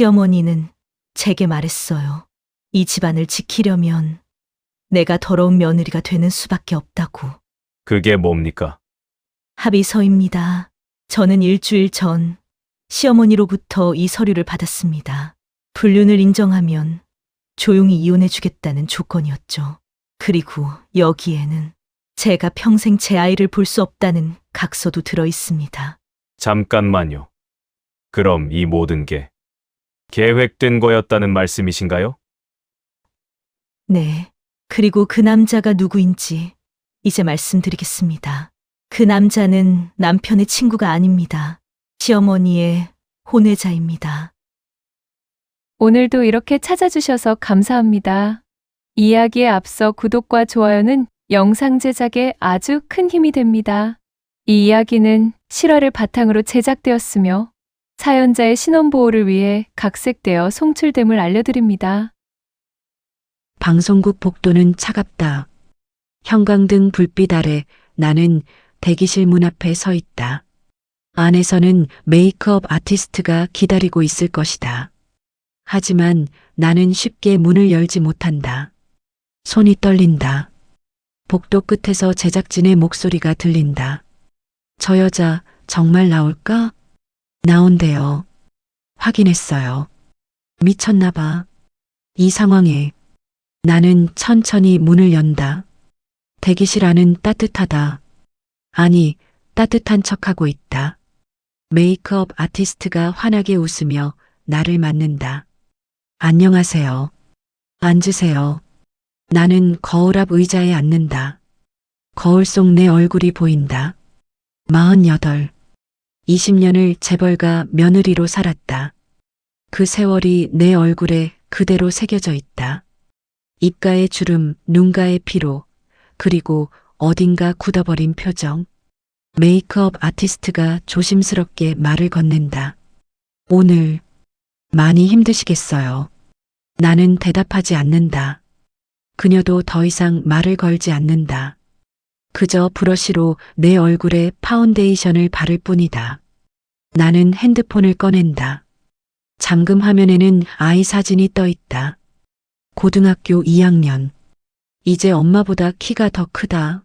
시어머니는 제게 말했어요. 이 집안을 지키려면 내가 더러운 며느리가 되는 수밖에 없다고. 그게 뭡니까? 합의서입니다. 저는 일주일 전 시어머니로부터 이 서류를 받았습니다. 불륜을 인정하면 조용히 이혼해 주겠다는 조건이었죠. 그리고 여기에는 제가 평생 제 아이를 볼 수 없다는 각서도 들어 있습니다. 잠깐만요. 그럼 이 모든 게 계획된 거였다는 말씀이신가요? 네. 그리고 그 남자가 누구인지 이제 말씀드리겠습니다. 그 남자는 남편의 친구가 아닙니다. 시어머니의 혼외자입니다. 오늘도 이렇게 찾아주셔서 감사합니다. 이야기에 앞서 구독과 좋아요는 영상 제작에 아주 큰 힘이 됩니다. 이 이야기는 실화를 바탕으로 제작되었으며 사연자의 신원보호를 위해 각색되어 송출됨을 알려드립니다. 방송국 복도는 차갑다. 형광등 불빛 아래 나는 대기실 문 앞에 서 있다. 안에서는 메이크업 아티스트가 기다리고 있을 것이다. 하지만 나는 쉽게 문을 열지 못한다. 손이 떨린다. 복도 끝에서 제작진의 목소리가 들린다. 저 여자 정말 나올까? 나온대요. 확인했어요. 미쳤나 봐. 이 상황에 나는 천천히 문을 연다. 대기실 안은 따뜻하다. 아니, 따뜻한 척하고 있다. 메이크업 아티스트가 환하게 웃으며 나를 맞는다. 안녕하세요. 앉으세요. 나는 거울 앞 의자에 앉는다. 거울 속 내 얼굴이 보인다. 48. 20년을 재벌가 며느리로 살았다. 그 세월이 내 얼굴에 그대로 새겨져 있다. 입가의 주름, 눈가의 피로, 그리고 어딘가 굳어버린 표정. 메이크업 아티스트가 조심스럽게 말을 건넨다. 오늘 많이 힘드시겠어요. 나는 대답하지 않는다. 그녀도 더 이상 말을 걸지 않는다. 그저 브러쉬로 내 얼굴에 파운데이션을 바를 뿐이다. 나는 핸드폰을 꺼낸다. 잠금 화면에는 아이 사진이 떠 있다. 고등학교 2학년. 이제 엄마보다 키가 더 크다.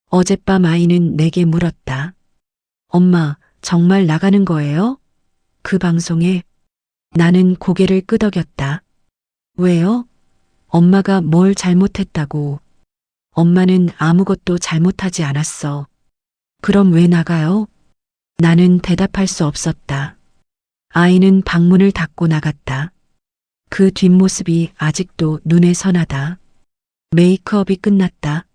어젯밤 아이는 내게 물었다. 엄마, 정말 나가는 거예요? 그 방송에 나는 고개를 끄덕였다. 왜요? 엄마가 뭘 잘못했다고. 엄마는 아무것도 잘못하지 않았어. 그럼 왜 나가요? 나는 대답할 수 없었다. 아이는 방문을 닫고 나갔다. 그 뒷모습이 아직도 눈에 선하다. 메이크업이 끝났다.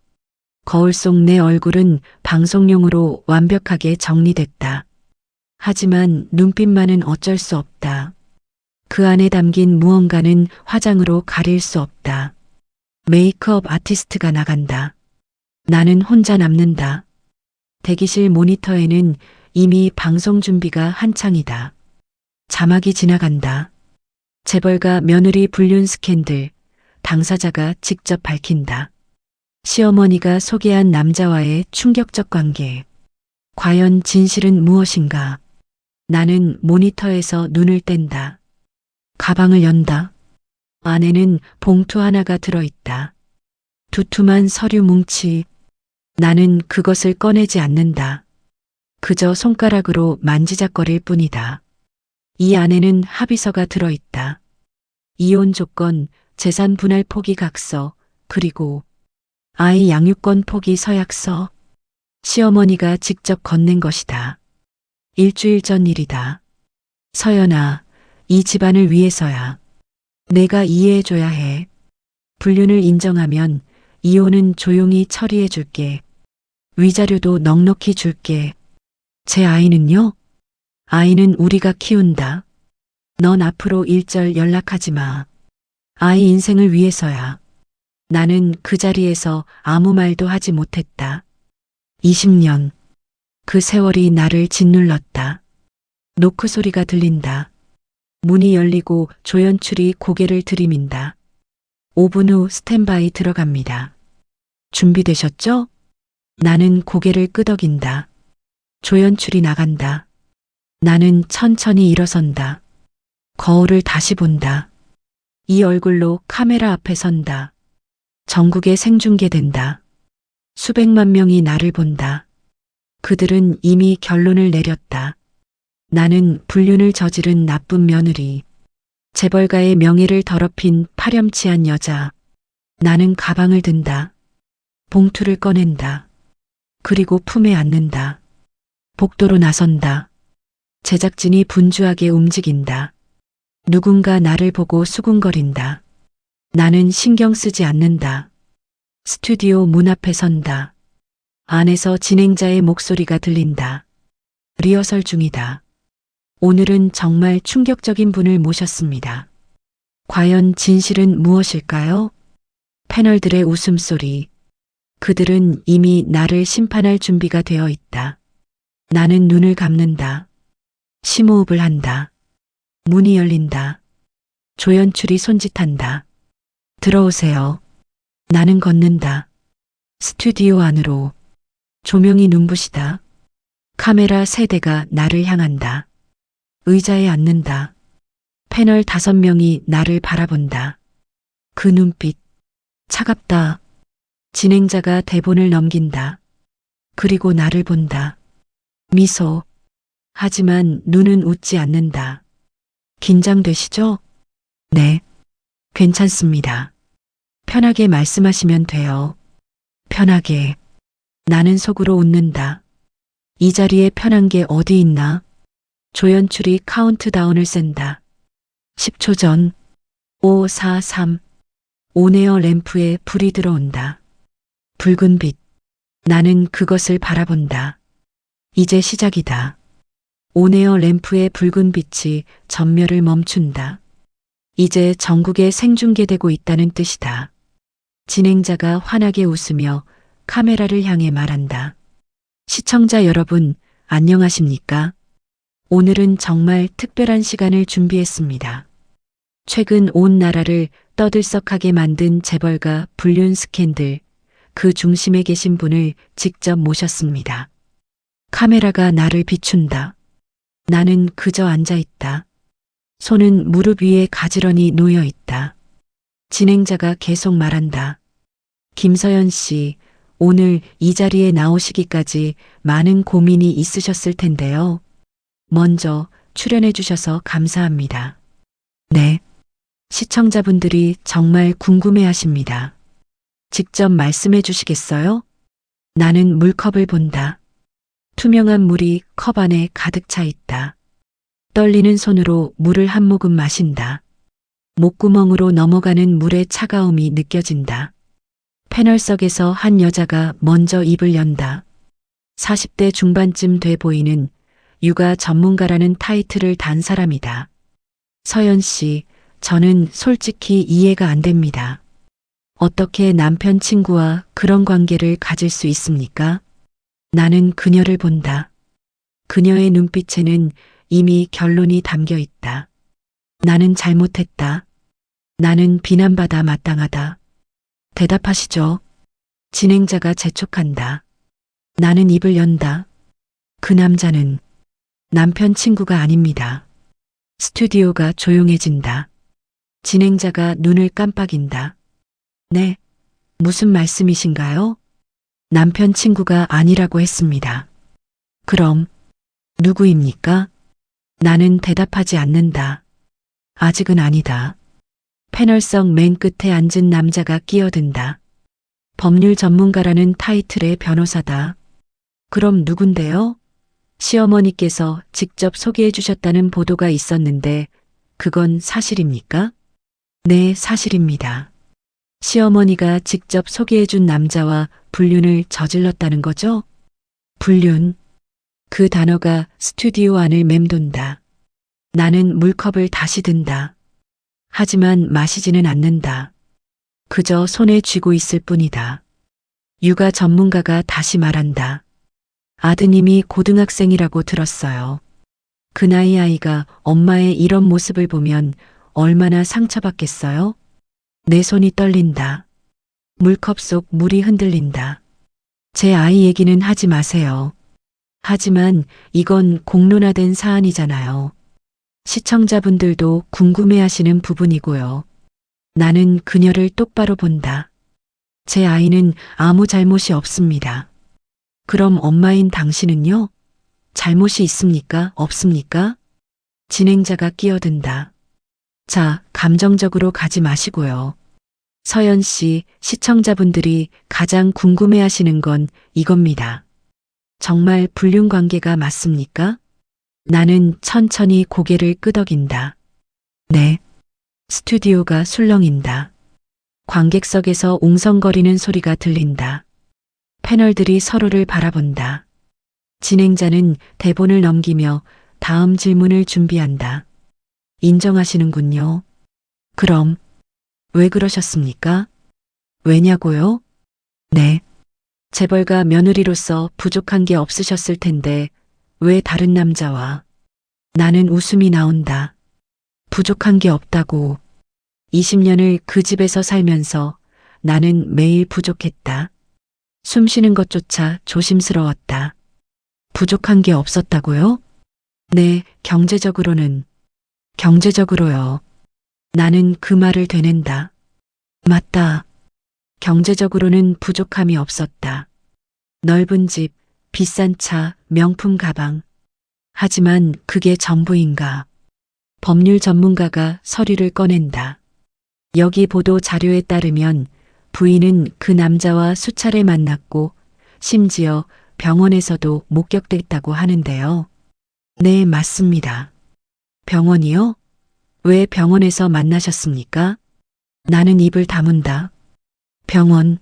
거울 속 내 얼굴은 방송용으로 완벽하게 정리됐다. 하지만 눈빛만은 어쩔 수 없다. 그 안에 담긴 무언가는 화장으로 가릴 수 없다. 메이크업 아티스트가 나간다. 나는 혼자 남는다. 대기실 모니터에는 이미 방송 준비가 한창이다. 자막이 지나간다. 재벌가 며느리 불륜 스캔들, 당사자가 직접 밝힌다. 시어머니가 소개한 남자와의 충격적 관계. 과연 진실은 무엇인가? 나는 모니터에서 눈을 뗀다. 가방을 연다. 안에는 봉투 하나가 들어있다. 두툼한 서류 뭉치. 나는 그것을 꺼내지 않는다. 그저 손가락으로 만지작거릴 뿐이다. 이 안에는 합의서가 들어있다. 이혼 조건, 재산 분할 포기 각서, 그리고 아이 양육권 포기 서약서. 시어머니가 직접 건넨 것이다. 일주일 전 일이다. 서연아, 이 집안을 위해서야. 내가 이해해줘야 해. 불륜을 인정하면 이혼은 조용히 처리해 줄게. 위자료도 넉넉히 줄게. 제 아이는요? 아이는 우리가 키운다. 넌 앞으로 일절 연락하지 마. 아이 인생을 위해서야. 나는 그 자리에서 아무 말도 하지 못했다. 20년. 그 세월이 나를 짓눌렀다. 노크 소리가 들린다. 문이 열리고 조연출이 고개를 들이민다. 5분 후 스탠바이 들어갑니다. 준비되셨죠? 나는 고개를 끄덕인다. 조연출이 나간다. 나는 천천히 일어선다. 거울을 다시 본다. 이 얼굴로 카메라 앞에 선다. 전국에 생중계된다. 수백만 명이 나를 본다. 그들은 이미 결론을 내렸다. 나는 불륜을 저지른 나쁜 며느리. 재벌가의 명예를 더럽힌 파렴치한 여자. 나는 가방을 든다. 봉투를 꺼낸다. 그리고 품에 안는다. 복도로 나선다. 제작진이 분주하게 움직인다. 누군가 나를 보고 수군거린다. 나는 신경 쓰지 않는다. 스튜디오 문 앞에 선다. 안에서 진행자의 목소리가 들린다. 리허설 중이다. 오늘은 정말 충격적인 분을 모셨습니다. 과연 진실은 무엇일까요? 패널들의 웃음소리. 그들은 이미 나를 심판할 준비가 되어 있다. 나는 눈을 감는다. 심호흡을 한다. 문이 열린다. 조연출이 손짓한다. 들어오세요. 나는 걷는다. 스튜디오 안으로. 조명이 눈부시다. 카메라 3대가 나를 향한다. 의자에 앉는다. 패널 5명이 나를 바라본다. 그 눈빛. 차갑다. 진행자가 대본을 넘긴다. 그리고 나를 본다. 미소. 하지만 눈은 웃지 않는다. 긴장되시죠? 네. 괜찮습니다. 편하게 말씀하시면 돼요. 편하게. 나는 속으로 웃는다. 이 자리에 편한 게 어디 있나? 조연출이 카운트다운을 센다. 10초 전. 5, 4, 3. 온에어 램프에 불이 들어온다. 붉은 빛. 나는 그것을 바라본다. 이제 시작이다. 온에어 램프의 붉은 빛이 전멸을 멈춘다. 이제 전국에 생중계되고 있다는 뜻이다. 진행자가 환하게 웃으며 카메라를 향해 말한다. 시청자 여러분, 안녕하십니까? 오늘은 정말 특별한 시간을 준비했습니다. 최근 온 나라를 떠들썩하게 만든 재벌가 불륜 스캔들, 그 중심에 계신 분을 직접 모셨습니다. 카메라가 나를 비춘다. 나는 그저 앉아 있다. 손은 무릎 위에 가지런히 놓여 있다. 진행자가 계속 말한다. 김서연 씨, 오늘 이 자리에 나오시기까지 많은 고민이 있으셨을 텐데요. 먼저 출연해 주셔서 감사합니다. 네. 시청자분들이 정말 궁금해 하십니다. 직접 말씀해 주시겠어요? 나는 물컵을 본다. 투명한 물이 컵 안에 가득 차 있다. 떨리는 손으로 물을 한 모금 마신다. 목구멍으로 넘어가는 물의 차가움이 느껴진다. 패널석에서 한 여자가 먼저 입을 연다. 40대 중반쯤 돼 보이는 육아 전문가라는 타이틀을 단 사람이다. 서연 씨, 저는 솔직히 이해가 안 됩니다. 어떻게 남편 친구와 그런 관계를 가질 수 있습니까? 나는 그녀를 본다. 그녀의 눈빛에는 이미 결론이 담겨 있다. 나는 잘못했다. 나는 비난받아 마땅하다. 대답하시죠. 진행자가 재촉한다. 나는 입을 연다. 그 남자는 남편 친구가 아닙니다. 스튜디오가 조용해진다. 진행자가 눈을 깜빡인다. 네, 무슨 말씀이신가요? 남편 친구가 아니라고 했습니다. 그럼 누구입니까? 나는 대답하지 않는다. 아직은 아니다. 패널석 맨 끝에 앉은 남자가 끼어든다. 법률 전문가라는 타이틀의 변호사다. 그럼 누군데요? 시어머니께서 직접 소개해 주셨다는 보도가 있었는데 그건 사실입니까? 네, 사실입니다. 시어머니가 직접 소개해 준 남자와 불륜을 저질렀다는 거죠? 불륜. 그 단어가 스튜디오 안을 맴돈다. 나는 물컵을 다시 든다. 하지만 마시지는 않는다. 그저 손에 쥐고 있을 뿐이다. 육아 전문가가 다시 말한다. 아드님이 고등학생이라고 들었어요. 그 나이 아이가 엄마의 이런 모습을 보면 얼마나 상처받겠어요? 내 손이 떨린다. 물컵 속 물이 흔들린다. 제 아이 얘기는 하지 마세요. 하지만 이건 공론화된 사안이잖아요. 시청자분들도 궁금해하시는 부분이고요. 나는 그녀를 똑바로 본다. 제 아이는 아무 잘못이 없습니다. 그럼 엄마인 당신은요? 잘못이 있습니까? 없습니까? 진행자가 끼어든다. 자, 감정적으로 가지 마시고요. 서연 씨, 시청자분들이 가장 궁금해하시는 건 이겁니다. 정말 불륜 관계가 맞습니까? 나는 천천히 고개를 끄덕인다. 네. 스튜디오가 술렁인다. 관객석에서 웅성거리는 소리가 들린다. 패널들이 서로를 바라본다. 진행자는 대본을 넘기며 다음 질문을 준비한다. 인정하시는군요. 그럼 왜 그러셨습니까? 왜냐고요? 네. 재벌가 며느리로서 부족한 게 없으셨을 텐데 왜 다른 남자와? 나는 웃음이 나온다. 부족한 게 없다고. 20년을 그 집에서 살면서 나는 매일 부족했다. 숨 쉬는 것조차 조심스러웠다. 부족한 게 없었다고요? 네, 경제적으로는. 경제적으로요. 나는 그 말을 되낸다. 맞다. 경제적으로는 부족함이 없었다. 넓은 집, 비싼 차, 명품 가방. 하지만 그게 전부인가? 법률 전문가가 서류를 꺼낸다. 여기 보도 자료에 따르면 부인은 그 남자와 수차례 만났고 심지어 병원에서도 목격됐다고 하는데요. 네, 맞습니다. 병원이요? 왜 병원에서 만나셨습니까? 나는 입을 다문다. 병원.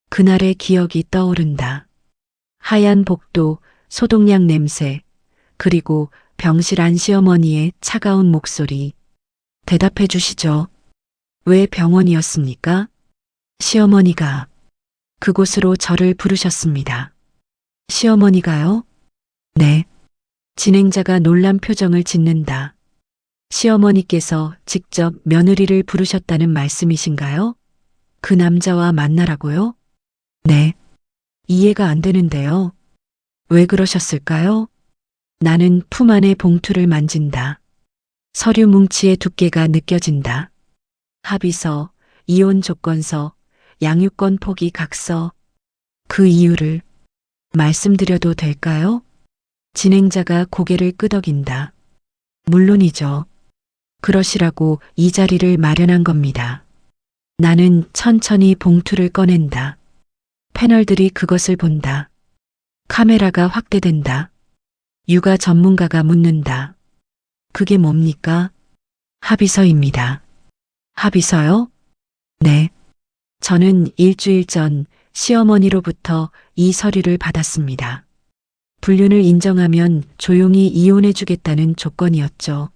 그날의 기억이 떠오른다. 하얀 복도, 소독약 냄새, 그리고 병실 안 시어머니의 차가운 목소리. 대답해 주시죠. 왜 병원이었습니까? 시어머니가 그곳으로 저를 부르셨습니다. 시어머니가요? 네. 진행자가 놀란 표정을 짓는다. 시어머니께서 직접 며느리를 부르셨다는 말씀이신가요? 그 남자와 만나라고요? 네. 이해가 안 되는데요. 왜 그러셨을까요? 나는 품 안의 봉투를 만진다. 서류 뭉치의 두께가 느껴진다. 합의서, 이혼 조건서, 양육권 포기 각서. 그 이유를 말씀드려도 될까요? 진행자가 고개를 끄덕인다. 물론이죠. 그러시라고 이 자리를 마련한 겁니다. 나는 천천히 봉투를 꺼낸다. 패널들이 그것을 본다. 카메라가 확대된다. 육아 전문가가 묻는다. 그게 뭡니까? 합의서입니다. 합의서요? 네. 저는 일주일 전 시어머니로부터 이 서류를 받았습니다. 불륜을 인정하면 조용히 이혼해 주겠다는 조건이었죠.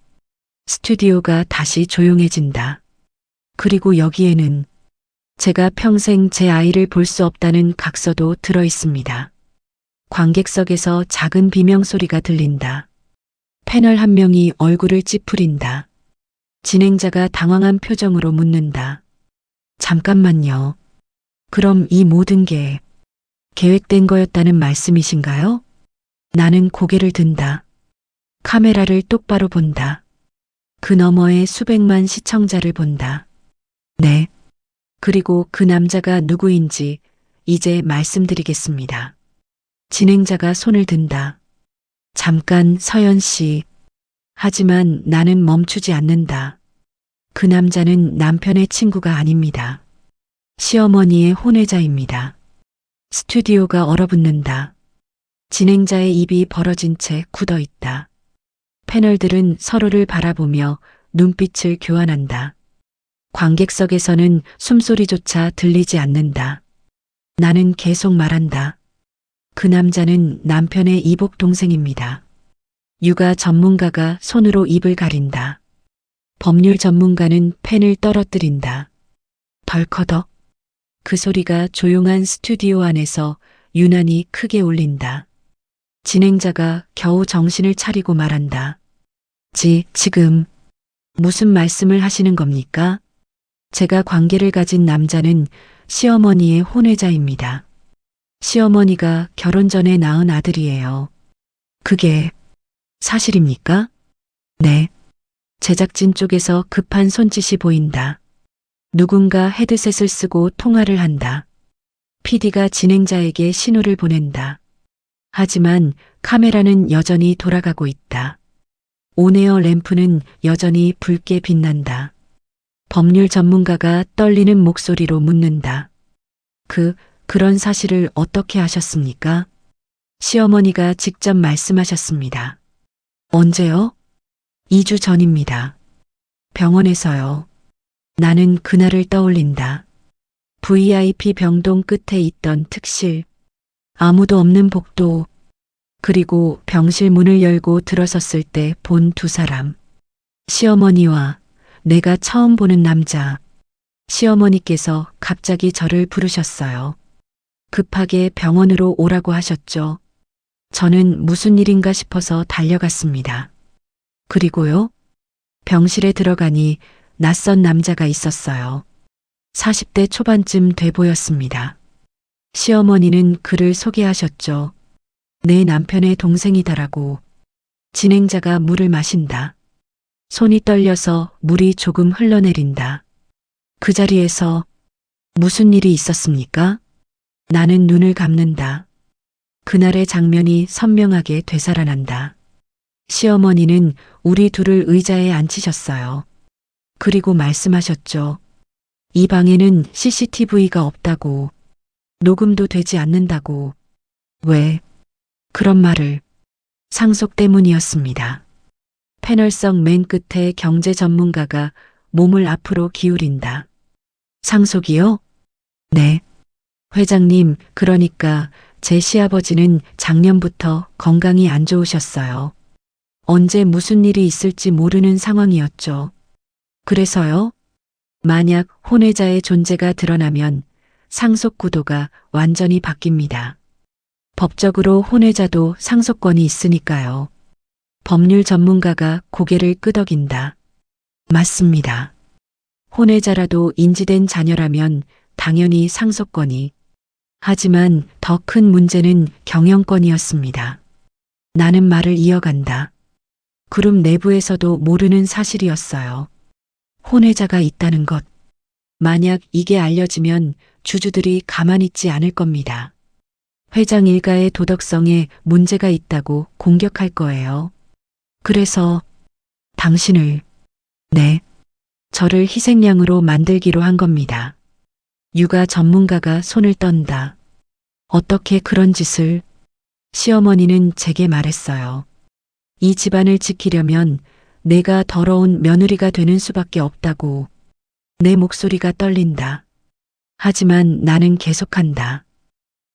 스튜디오가 다시 조용해진다. 그리고 여기에는 제가 평생 제 아이를 볼 수 없다는 각서도 들어 있습니다. 관객석에서 작은 비명소리가 들린다. 패널 한 명이 얼굴을 찌푸린다. 진행자가 당황한 표정으로 묻는다. 잠깐만요. 그럼 이 모든 게 계획된 거였다는 말씀이신가요? 나는 고개를 든다. 카메라를 똑바로 본다. 그 너머의 수백만 시청자를 본다. 네. 그리고 그 남자가 누구인지 이제 말씀드리겠습니다. 진행자가 손을 든다. 잠깐 서연 씨. 하지만 나는 멈추지 않는다. 그 남자는 남편의 친구가 아닙니다. 시어머니의 혼외자입니다. 스튜디오가 얼어붙는다. 진행자의 입이 벌어진 채 굳어 있다. 패널들은 서로를 바라보며 눈빛을 교환한다. 관객석에서는 숨소리조차 들리지 않는다. 나는 계속 말한다. 그 남자는 남편의 이복 동생입니다. 육아 전문가가 손으로 입을 가린다. 법률 전문가는 펜을 떨어뜨린다. 덜커덕. 그 소리가 조용한 스튜디오 안에서 유난히 크게 울린다. 진행자가 겨우 정신을 차리고 말한다. 지금 무슨 말씀을 하시는 겁니까? 제가 관계를 가진 남자는 시어머니의 혼외자입니다. 시어머니가 결혼 전에 낳은 아들이에요. 그게 사실입니까? 네. 제작진 쪽에서 급한 손짓이 보인다. 누군가 헤드셋을 쓰고 통화를 한다. PD가 진행자에게 신호를 보낸다. 하지만 카메라는 여전히 돌아가고 있다. 온에어 램프는 여전히 붉게 빛난다. 법률 전문가가 떨리는 목소리로 묻는다. 그런 사실을 어떻게 아셨습니까? 시어머니가 직접 말씀하셨습니다. 언제요? 2주 전입니다. 병원에서요. 나는 그날을 떠올린다. VIP 병동 끝에 있던 특실. 아무도 없는 복도. 그리고 병실 문을 열고 들어섰을 때 본 두 사람. 시어머니와 내가 처음 보는 남자. 시어머니께서 갑자기 저를 부르셨어요. 급하게 병원으로 오라고 하셨죠. 저는 무슨 일인가 싶어서 달려갔습니다. 그리고요? 병실에 들어가니 낯선 남자가 있었어요. 40대 초반쯤 돼 보였습니다. 시어머니는 그를 소개하셨죠. 내 남편의 동생이다라고. 진행자가 물을 마신다. 손이 떨려서 물이 조금 흘러내린다. 그 자리에서 무슨 일이 있었습니까? 나는 눈을 감는다. 그날의 장면이 선명하게 되살아난다. 시어머니는 우리 둘을 의자에 앉히셨어요. 그리고 말씀하셨죠. 이 방에는 CCTV가 없다고. 녹음도 되지 않는다고. 왜? 그런 말을. 상속 때문이었습니다. 패널석 맨 끝에 경제 전문가가 몸을 앞으로 기울인다. 상속이요? 네. 회장님, 그러니까 제 시아버지는 작년부터 건강이 안 좋으셨어요. 언제 무슨 일이 있을지 모르는 상황이었죠. 그래서요? 만약 혼외자의 존재가 드러나면 상속 구도가 완전히 바뀝니다. 법적으로 혼외자도 상속권이 있으니까요. 법률 전문가가 고개를 끄덕인다. 맞습니다. 혼외자라도 인지된 자녀라면 당연히 상속권이. 하지만 더 큰 문제는 경영권이었습니다. 나는 말을 이어간다. 그룹 내부에서도 모르는 사실이었어요. 혼외자가 있다는 것. 만약 이게 알려지면 주주들이 가만히 있지 않을 겁니다. 회장 일가의 도덕성에 문제가 있다고 공격할 거예요. 그래서 당신을, 네, 저를 희생양으로 만들기로 한 겁니다. 육아 전문가가 손을 떤다. 어떻게 그런 짓을? 시어머니는 제게 말했어요. 이 집안을 지키려면 내가 더러운 며느리가 되는 수밖에 없다고. 내 목소리가 떨린다. 하지만 나는 계속한다.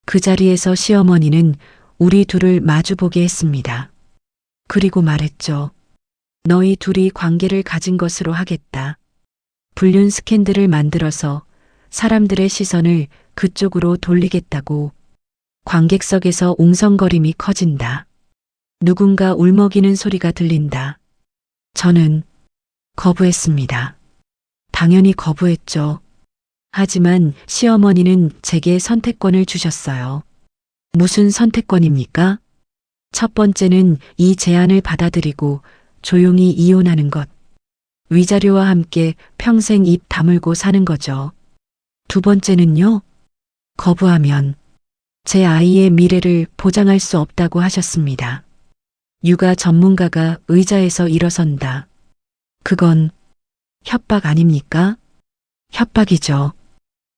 그 자리에서 시어머니는 우리 둘을 마주보게 했습니다. 그리고 말했죠. 너희 둘이 관계를 가진 것으로 하겠다. 불륜 스캔들을 만들어서 사람들의 시선을 그쪽으로 돌리겠다고. 관객석에서 웅성거림이 커진다. 누군가 울먹이는 소리가 들린다. 저는 거부했습니다. 당연히 거부했죠. 하지만 시어머니는 제게 선택권을 주셨어요. 무슨 선택권입니까? 첫 번째는 이 제안을 받아들이고 조용히 이혼하는 것. 위자료와 함께 평생 입 다물고 사는 거죠. 두 번째는요? 거부하면 제 아이의 미래를 보장할 수 없다고 하셨습니다. 육아 전문가가 의자에서 일어선다. 그건 협박 아닙니까? 협박이죠.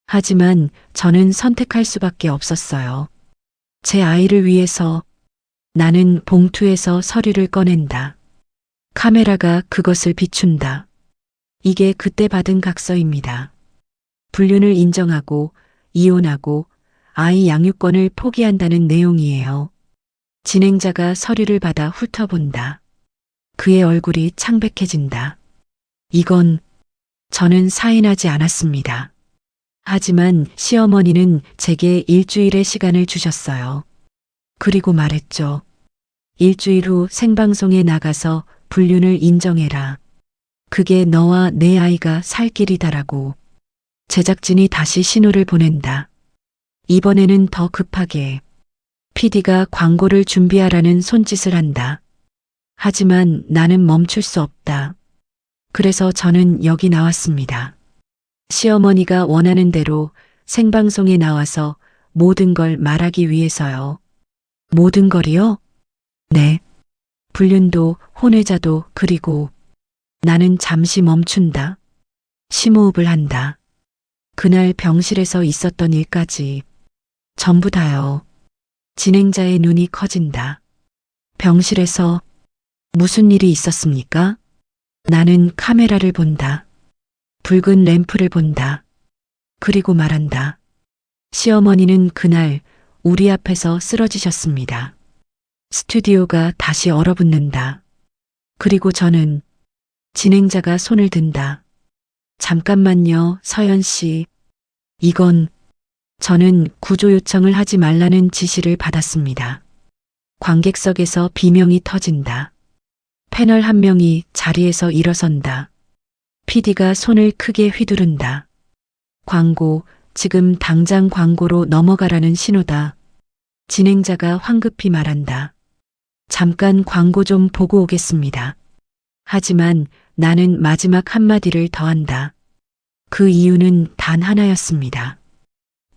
하지만 저는 선택할 수밖에 없었어요. 제 아이를 위해서. 나는 봉투에서 서류를 꺼낸다. 카메라가 그것을 비춘다. 이게 그때 받은 각서입니다. 불륜을 인정하고 이혼하고 아이 양육권을 포기한다는 내용이에요. 진행자가 서류를 받아 훑어본다. 그의 얼굴이 창백해진다. 이건 저는 사인하지 않았습니다. 하지만 시어머니는 제게 일주일의 시간을 주셨어요. 그리고 말했죠. 일주일 후 생방송에 나가서 불륜을 인정해라. 그게 너와 내 아이가 살 길이다라고. 제작진이 다시 신호를 보낸다. 이번에는 더 급하게. PD가 광고를 준비하라는 손짓을 한다. 하지만 나는 멈출 수 없다. 그래서 저는 여기 나왔습니다. 시어머니가 원하는 대로 생방송에 나와서 모든 걸 말하기 위해서요. 모든 걸이요? 네. 불륜도 혼외자도 그리고 나는 잠시 멈춘다. 심호흡을 한다. 그날 병실에서 있었던 일까지 전부 다요. 진행자의 눈이 커진다. 병실에서 무슨 일이 있었습니까? 나는 카메라를 본다. 붉은 램프를 본다. 그리고 말한다. 시어머니는 그날 우리 앞에서 쓰러지셨습니다. 스튜디오가 다시 얼어붙는다. 그리고 저는 진행자가 손을 든다. 잠깐만요, 서연 씨. 이건 저는 구조 요청을 하지 말라는 지시를 받았습니다. 관객석에서 비명이 터진다. 패널 한 명이 자리에서 일어선다. PD가 손을 크게 휘두른다. 광고, 지금 당장 광고로 넘어가라는 신호다. 진행자가 황급히 말한다. 잠깐 광고 좀 보고 오겠습니다. 하지만 나는 마지막 한마디를 더한다. 그 이유는 단 하나였습니다.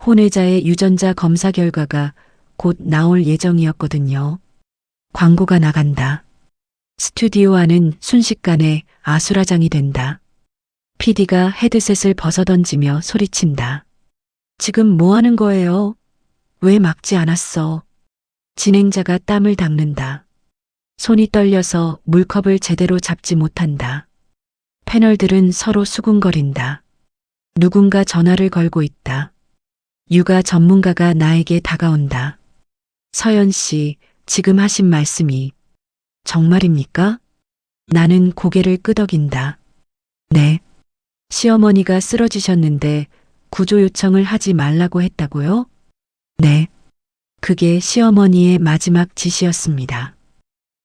혼외자의 유전자 검사 결과가 곧 나올 예정이었거든요. 광고가 나간다. 스튜디오 안은 순식간에 아수라장이 된다. PD가 헤드셋을 벗어던지며 소리친다. 지금 뭐 하는 거예요? 왜 막지 않았어? 진행자가 땀을 닦는다. 손이 떨려서 물컵을 제대로 잡지 못한다. 패널들은 서로 수군거린다. 누군가 전화를 걸고 있다. 육아 전문가가 나에게 다가온다. 서연 씨, 지금 하신 말씀이 정말입니까? 나는 고개를 끄덕인다. 네. 시어머니가 쓰러지셨는데 구조 요청을 하지 말라고 했다고요? 네. 그게 시어머니의 마지막 지시였습니다.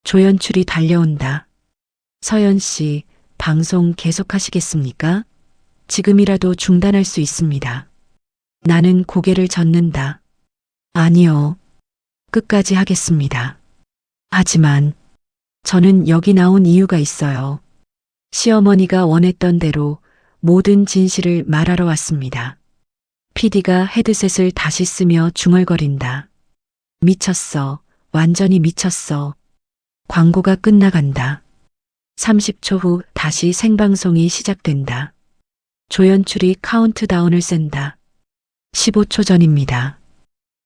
조연출이 달려온다. 서연 씨, 방송 계속하시겠습니까? 지금이라도 중단할 수 있습니다. 나는 고개를 젓는다. 아니요. 끝까지 하겠습니다. 하지만 저는 여기 나온 이유가 있어요. 시어머니가 원했던 대로 모든 진실을 말하러 왔습니다. PD가 헤드셋을 다시 쓰며 중얼거린다. 미쳤어. 완전히 미쳤어. 광고가 끝나간다. 30초 후 다시 생방송이 시작된다. 조연출이 카운트다운을 센다. 15초 전입니다.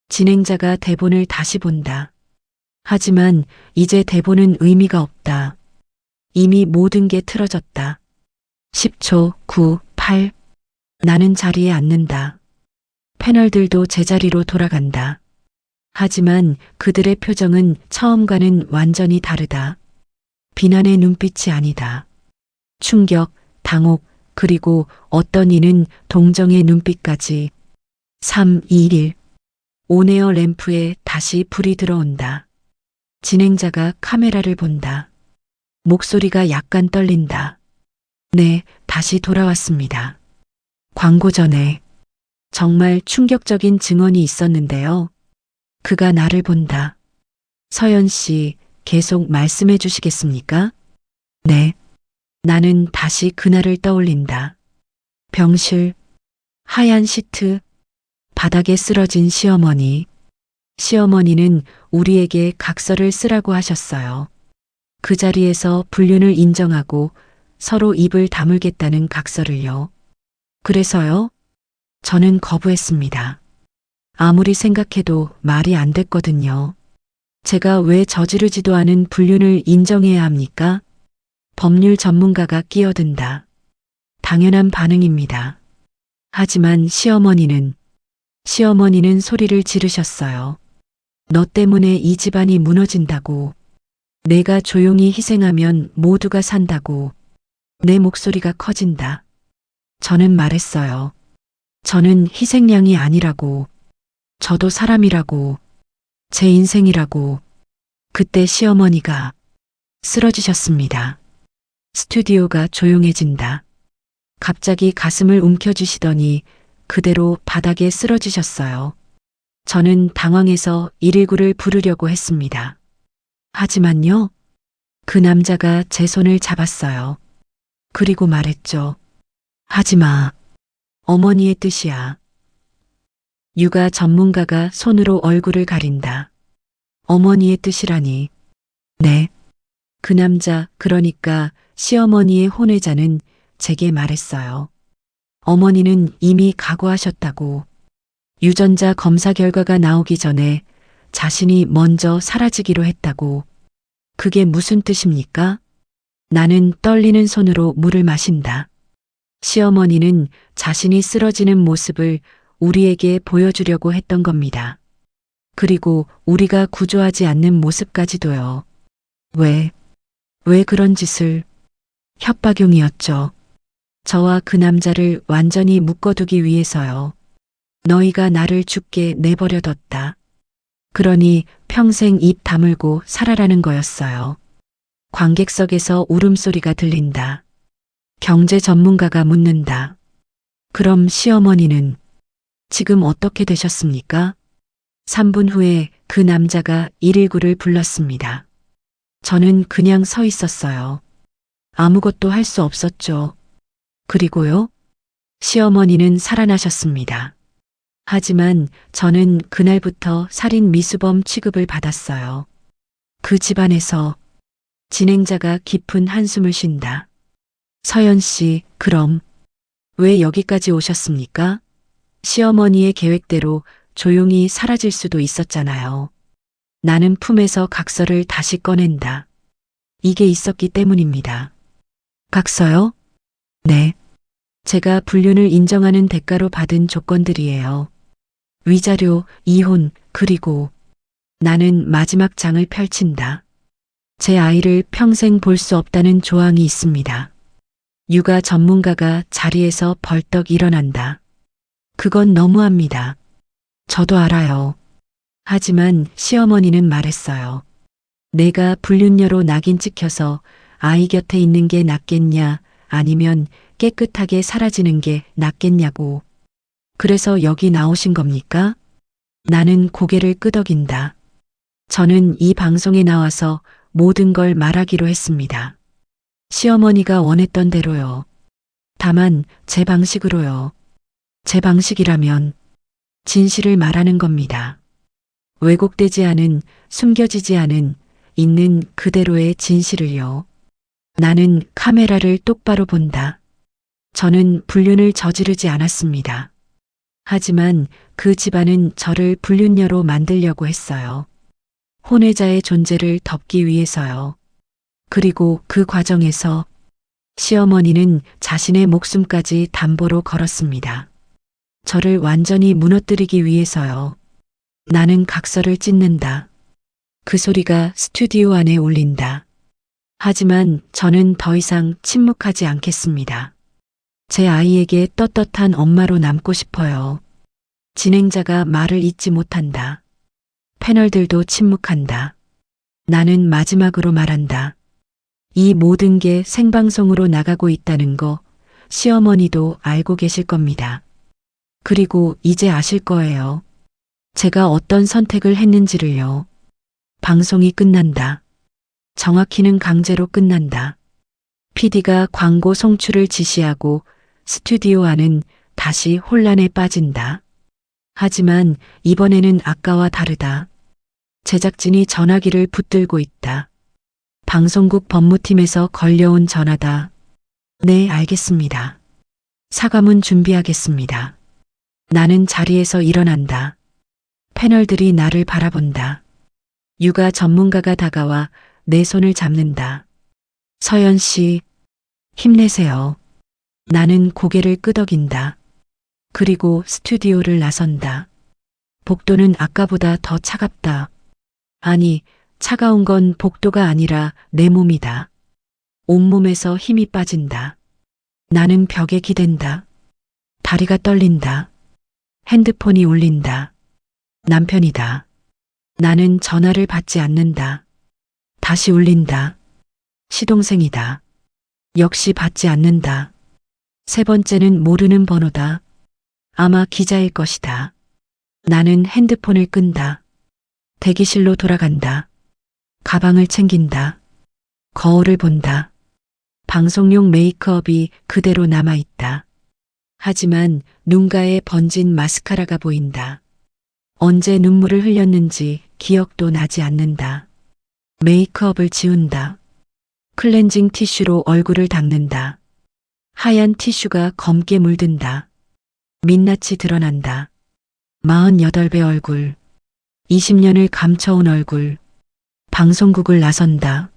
진행자가 대본을 다시 본다. 하지만 이제 대본은 의미가 없다. 이미 모든 게 틀어졌다. 10초, 9, 8. 나는 자리에 앉는다. 패널들도 제자리로 돌아간다. 하지만 그들의 표정은 처음과는 완전히 다르다. 비난의 눈빛이 아니다. 충격, 당혹, 그리고 어떤 이는 동정의 눈빛까지. 3, 2, 1. 온에어 램프에 다시 불이 들어온다. 진행자가 카메라를 본다. 목소리가 약간 떨린다. 네, 다시 돌아왔습니다. 광고 전에 정말 충격적인 증언이 있었는데요. 그가 나를 본다. 서연 씨, 계속 말씀해 주시겠습니까? 네. 나는 다시 그날을 떠올린다. 병실, 하얀 시트, 바닥에 쓰러진 시어머니. 시어머니는 우리에게 각서를 쓰라고 하셨어요. 그 자리에서 불륜을 인정하고 서로 입을 다물겠다는 각서를요. 그래서요? 저는 거부했습니다. 아무리 생각해도 말이 안 됐거든요. 제가 왜 저지르지도 않은 불륜을 인정해야 합니까? 법률 전문가가 끼어든다. 당연한 반응입니다. 하지만 시어머니는 소리를 지르셨어요. 너 때문에 이 집안이 무너진다고. 내가 조용히 희생하면 모두가 산다고. 내 목소리가 커진다. 저는 말했어요. 저는 희생양이 아니라고. 저도 사람이라고. 제 인생이라고. 그때 시어머니가 쓰러지셨습니다. 스튜디오가 조용해진다. 갑자기 가슴을 움켜쥐시더니 그대로 바닥에 쓰러지셨어요. 저는 당황해서 119를 부르려고 했습니다. 하지만요, 그 남자가 제 손을 잡았어요. 그리고 말했죠. 하지 마. 어머니의 뜻이야. 육아 전문가가 손으로 얼굴을 가린다. 어머니의 뜻이라니. 네. 그 남자, 그러니까 시어머니의 혼외자는 제게 말했어요. 어머니는 이미 각오하셨다고. 유전자 검사 결과가 나오기 전에 자신이 먼저 사라지기로 했다고. 그게 무슨 뜻입니까? 나는 떨리는 손으로 물을 마신다. 시어머니는 자신이 쓰러지는 모습을 우리에게 보여주려고 했던 겁니다. 그리고 우리가 구조하지 않는 모습까지도요. 왜 그런 짓을? 협박용이었죠. 저와 그 남자를 완전히 묶어두기 위해서요. 너희가 나를 죽게 내버려뒀다. 그러니 평생 입 다물고 살아라는 거였어요. 관객석에서 울음소리가 들린다. 경제 전문가가 묻는다. 그럼 시어머니는 지금 어떻게 되셨습니까? 3분 후에 그 남자가 119를 불렀습니다. 저는 그냥 서 있었어요. 아무것도 할 수 없었죠. 그리고요? 시어머니는 살아나셨습니다. 하지만 저는 그날부터 살인 미수범 취급을 받았어요. 그 집안에서 진행자가 깊은 한숨을 쉰다. 서연 씨, 그럼 왜 여기까지 오셨습니까? 시어머니의 계획대로 조용히 사라질 수도 있었잖아요. 나는 품에서 각서를 다시 꺼낸다. 이게 있었기 때문입니다. 각서요? 네. 제가 불륜을 인정하는 대가로 받은 조건들이에요. 위자료, 이혼, 그리고 나는 마지막 장을 펼친다. 제 아이를 평생 볼 수 없다는 조항이 있습니다. 육아 전문가가 자리에서 벌떡 일어난다. 그건 너무합니다. 저도 알아요. 하지만 시어머니는 말했어요. 내가 불륜녀로 낙인 찍혀서 아이 곁에 있는 게 낫겠냐, 아니면 깨끗하게 사라지는 게 낫겠냐고. 그래서 여기 나오신 겁니까? 나는 고개를 끄덕인다. 저는 이 방송에 나와서 모든 걸 말하기로 했습니다. 시어머니가 원했던 대로요. 다만 제 방식으로요. 제 방식이라면 진실을 말하는 겁니다. 왜곡되지 않은, 숨겨지지 않은, 있는 그대로의 진실을요. 나는 카메라를 똑바로 본다. 저는 불륜을 저지르지 않았습니다. 하지만 그 집안은 저를 불륜녀로 만들려고 했어요. 혼외자의 존재를 덮기 위해서요. 그리고 그 과정에서 시어머니는 자신의 목숨까지 담보로 걸었습니다. 저를 완전히 무너뜨리기 위해서요. 나는 각서를 찢는다. 그 소리가 스튜디오 안에 울린다. 하지만 저는 더 이상 침묵하지 않겠습니다. 제 아이에게 떳떳한 엄마로 남고 싶어요. 진행자가 말을 잇지 못한다. 패널들도 침묵한다. 나는 마지막으로 말한다. 이 모든 게 생방송으로 나가고 있다는 거 시어머니도 알고 계실 겁니다. 그리고 이제 아실 거예요. 제가 어떤 선택을 했는지를요. 방송이 끝난다. 정확히는 강제로 끝난다. PD가 광고 송출을 지시하고 스튜디오 안은 다시 혼란에 빠진다. 하지만 이번에는 아까와 다르다. 제작진이 전화기를 붙들고 있다. 방송국 법무팀에서 걸려온 전화다. 네, 알겠습니다. 사과문 준비하겠습니다. 나는 자리에서 일어난다. 패널들이 나를 바라본다. 육아 전문가가 다가와 내 손을 잡는다. 서연 씨, 힘내세요. 나는 고개를 끄덕인다. 그리고 스튜디오를 나선다. 복도는 아까보다 더 차갑다. 아니, 차가운 건 복도가 아니라 내 몸이다. 온몸에서 힘이 빠진다. 나는 벽에 기댄다. 다리가 떨린다. 핸드폰이 울린다. 남편이다. 나는 전화를 받지 않는다. 다시 울린다. 시동생이다. 역시 받지 않는다. 세 번째는 모르는 번호다. 아마 기자일 것이다. 나는 핸드폰을 끈다. 대기실로 돌아간다. 가방을 챙긴다. 거울을 본다. 방송용 메이크업이 그대로 남아있다. 하지만 눈가에 번진 마스카라가 보인다. 언제 눈물을 흘렸는지 기억도 나지 않는다. 메이크업을 지운다. 클렌징 티슈로 얼굴을 닦는다. 하얀 티슈가 검게 물든다. 민낯이 드러난다. 48배 얼굴. 20년을 감춰온 얼굴. 방송국을 나선다.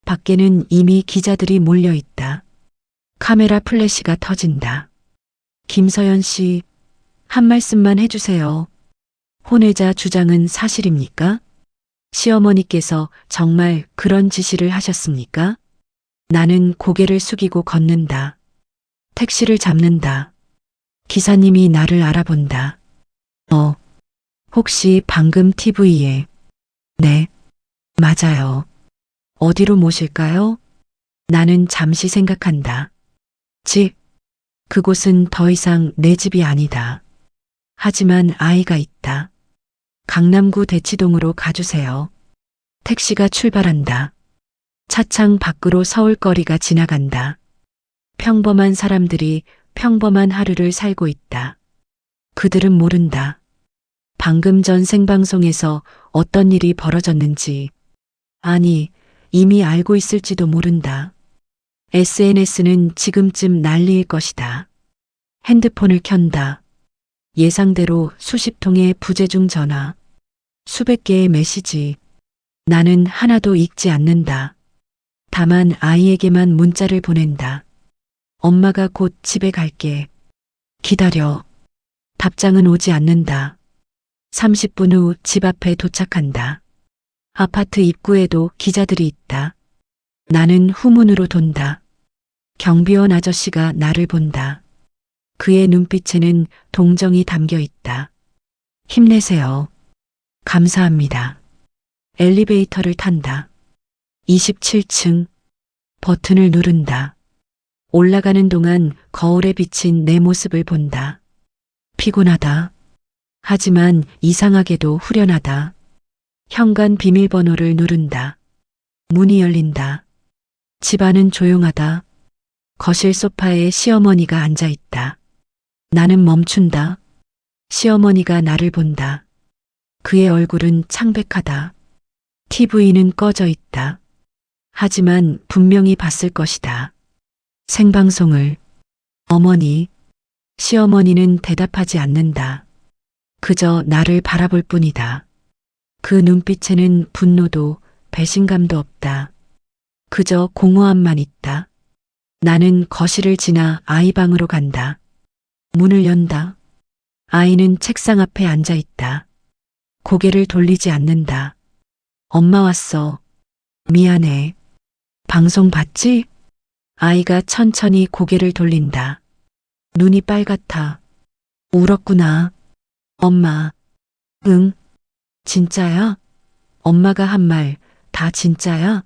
밖에는 이미 기자들이 몰려 있다. 카메라 플래시가 터진다. 김서연 씨, 한 말씀만 해주세요. 혼외자 주장은 사실입니까? 시어머니께서 정말 그런 지시를 하셨습니까? 나는 고개를 숙이고 걷는다. 택시를 잡는다. 기사님이 나를 알아본다. 혹시 방금 TV에? 네, 맞아요. 어디로 모실까요? 나는 잠시 생각한다. 집. 그곳은 더 이상 내 집이 아니다. 하지만 아이가 있다. 강남구 대치동으로 가주세요. 택시가 출발한다. 차창 밖으로 서울거리가 지나간다. 평범한 사람들이 평범한 하루를 살고 있다. 그들은 모른다. 방금 전 생방송에서 어떤 일이 벌어졌는지, 아니, 이미 알고 있을지도 모른다. SNS는 지금쯤 난리일 것이다. 핸드폰을 켠다. 예상대로 수십 통의 부재중 전화, 수백 개의 메시지. 나는 하나도 읽지 않는다. 다만 아이에게만 문자를 보낸다. 엄마가 곧 집에 갈게. 기다려. 답장은 오지 않는다. 30분 후 집 앞에 도착한다. 아파트 입구에도 기자들이 있다. 나는 후문으로 돈다. 경비원 아저씨가 나를 본다. 그의 눈빛에는 동정이 담겨 있다. 힘내세요. 감사합니다. 엘리베이터를 탄다. 27층. 버튼을 누른다. 올라가는 동안 거울에 비친 내 모습을 본다. 피곤하다. 하지만 이상하게도 후련하다. 현관 비밀번호를 누른다. 문이 열린다. 집안은 조용하다. 거실 소파에 시어머니가 앉아 있다. 나는 멈춘다. 시어머니가 나를 본다. 그의 얼굴은 창백하다. TV는 꺼져 있다. 하지만 분명히 봤을 것이다. 생방송을. 어머니, 시어머니는 대답하지 않는다. 그저 나를 바라볼 뿐이다. 그 눈빛에는 분노도 배신감도 없다. 그저 공허함만 있다. 나는 거실을 지나 아이 방으로 간다. 문을 연다. 아이는 책상 앞에 앉아 있다. 고개를 돌리지 않는다. 엄마 왔어. 미안해. 방송 봤지? 아이가 천천히 고개를 돌린다. 눈이 빨갛다. 울었구나. 엄마. 응. 진짜야? 엄마가 한 말 다 진짜야?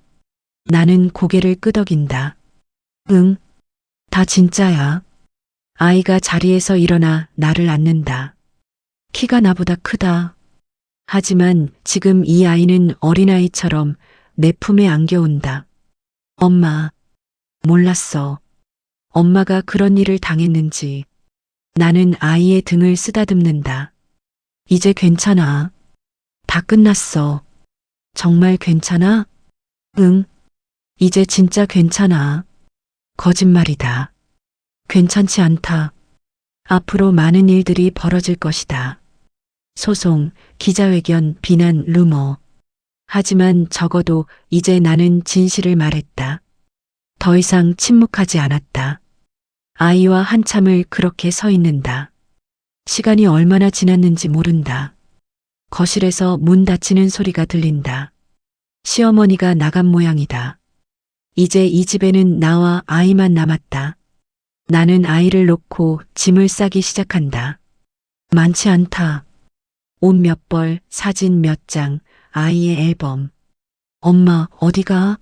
나는 고개를 끄덕인다. 응. 다 진짜야. 아이가 자리에서 일어나 나를 안는다. 키가 나보다 크다. 하지만 지금 이 아이는 어린아이처럼 내 품에 안겨온다. 엄마. 몰랐어. 엄마가 그런 일을 당했는지. 나는 아이의 등을 쓰다듬는다. 이제 괜찮아. 다 끝났어. 정말 괜찮아? 응. 이제 진짜 괜찮아. 거짓말이다. 괜찮지 않다. 앞으로 많은 일들이 벌어질 것이다. 소송, 기자회견, 비난, 루머. 하지만 적어도 이제 나는 진실을 말했다. 더 이상 침묵하지 않았다. 아이와 한참을 그렇게 서 있는다. 시간이 얼마나 지났는지 모른다. 거실에서 문 닫히는 소리가 들린다. 시어머니가 나간 모양이다. 이제 이 집에는 나와 아이만 남았다. 나는 아이를 놓고 짐을 싸기 시작한다. 많지 않다. 옷 몇 벌, 사진 몇 장, 아이의 앨범. 엄마, 어디가?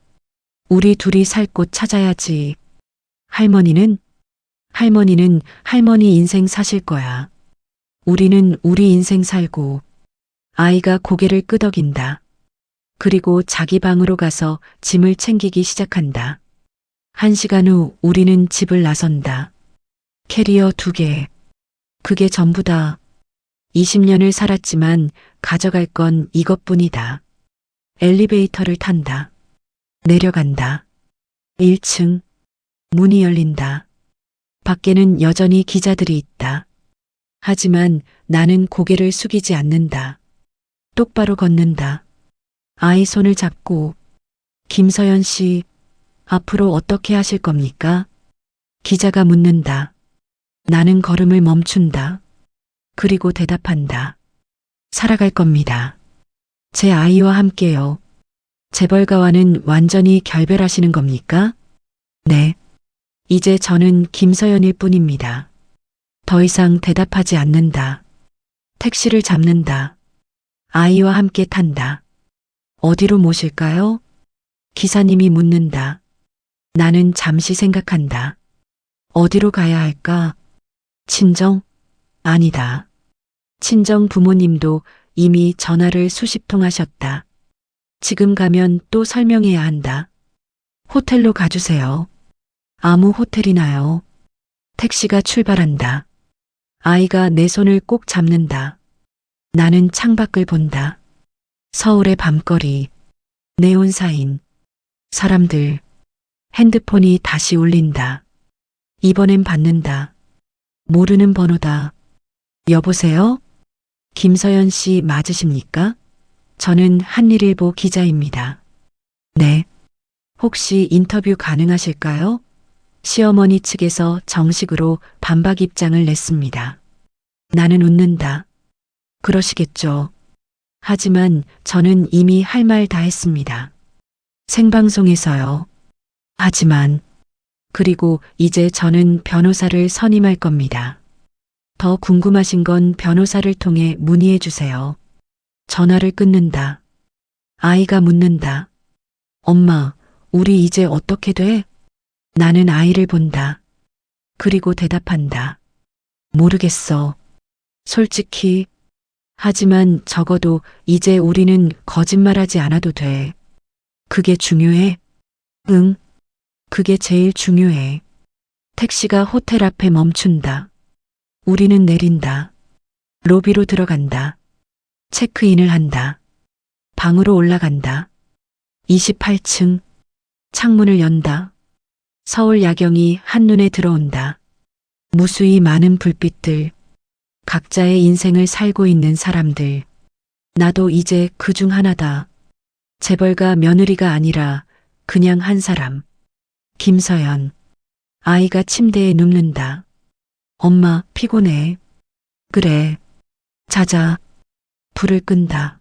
우리 둘이 살 곳 찾아야지. 할머니는? 할머니는 할머니 인생 사실 거야. 우리는 우리 인생 살고. 아이가 고개를 끄덕인다. 그리고 자기 방으로 가서 짐을 챙기기 시작한다. 1시간 후 우리는 집을 나선다. 캐리어 2개. 그게 전부다. 20년을 살았지만 가져갈 건 이것뿐이다. 엘리베이터를 탄다. 내려간다. 1층. 문이 열린다. 밖에는 여전히 기자들이 있다. 하지만 나는 고개를 숙이지 않는다. 똑바로 걷는다. 아이 손을 잡고, 김서연 씨, 앞으로 어떻게 하실 겁니까? 기자가 묻는다. 나는 걸음을 멈춘다. 그리고 대답한다. 살아갈 겁니다. 제 아이와 함께요. 재벌가와는 완전히 결별하시는 겁니까? 네. 이제 저는 김서연일 뿐입니다. 더 이상 대답하지 않는다. 택시를 잡는다. 아이와 함께 탄다. 어디로 모실까요? 기사님이 묻는다. 나는 잠시 생각한다. 어디로 가야 할까? 친정? 아니다. 친정 부모님도 이미 전화를 수십 통 하셨다. 지금 가면 또 설명해야 한다. 호텔로 가주세요. 아무 호텔이나요. 택시가 출발한다. 아이가 내 손을 꼭 잡는다. 나는 창밖을 본다. 서울의 밤거리, 네온사인, 사람들, 핸드폰이 다시 울린다. 이번엔 받는다. 모르는 번호다. 여보세요? 김서연 씨 맞으십니까? 저는 한일일보 기자입니다. 네. 혹시 인터뷰 가능하실까요? 시어머니 측에서 정식으로 반박 입장을 냈습니다. 나는 웃는다. 그러시겠죠. 하지만 저는 이미 할 말 다 했습니다. 생방송에서요. 하지만, 그리고 이제 저는 변호사를 선임할 겁니다. 더 궁금하신 건 변호사를 통해 문의해 주세요. 전화를 끊는다. 아이가 묻는다. 엄마, 우리 이제 어떻게 돼? 나는 아이를 본다. 그리고 대답한다. 모르겠어. 솔직히. 하지만 적어도 이제 우리는 거짓말하지 않아도 돼. 그게 중요해? 응. 그게 제일 중요해. 택시가 호텔 앞에 멈춘다. 우리는 내린다. 로비로 들어간다. 체크인을 한다. 방으로 올라간다. 28층. 창문을 연다. 서울 야경이 한눈에 들어온다. 무수히 많은 불빛들. 각자의 인생을 살고 있는 사람들. 나도 이제 그 중 하나다. 재벌가 며느리가 아니라 그냥 한 사람. 김서연. 아이가 침대에 눕는다. 엄마, 피곤해. 그래. 자자. 불을 끈다.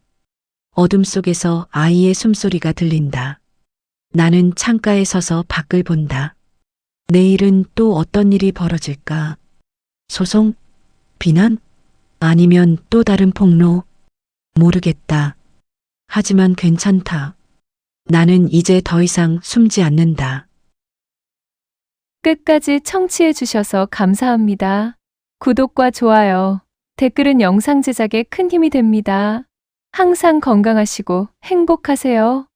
어둠 속에서 아이의 숨소리가 들린다. 나는 창가에 서서 밖을 본다. 내일은 또 어떤 일이 벌어질까? 소송? 비난? 아니면 또 다른 폭로? 모르겠다. 하지만 괜찮다. 나는 이제 더 이상 숨지 않는다. 끝까지 청취해 주셔서 감사합니다. 구독과 좋아요, 댓글은 영상 제작에 큰 힘이 됩니다. 항상 건강하시고 행복하세요.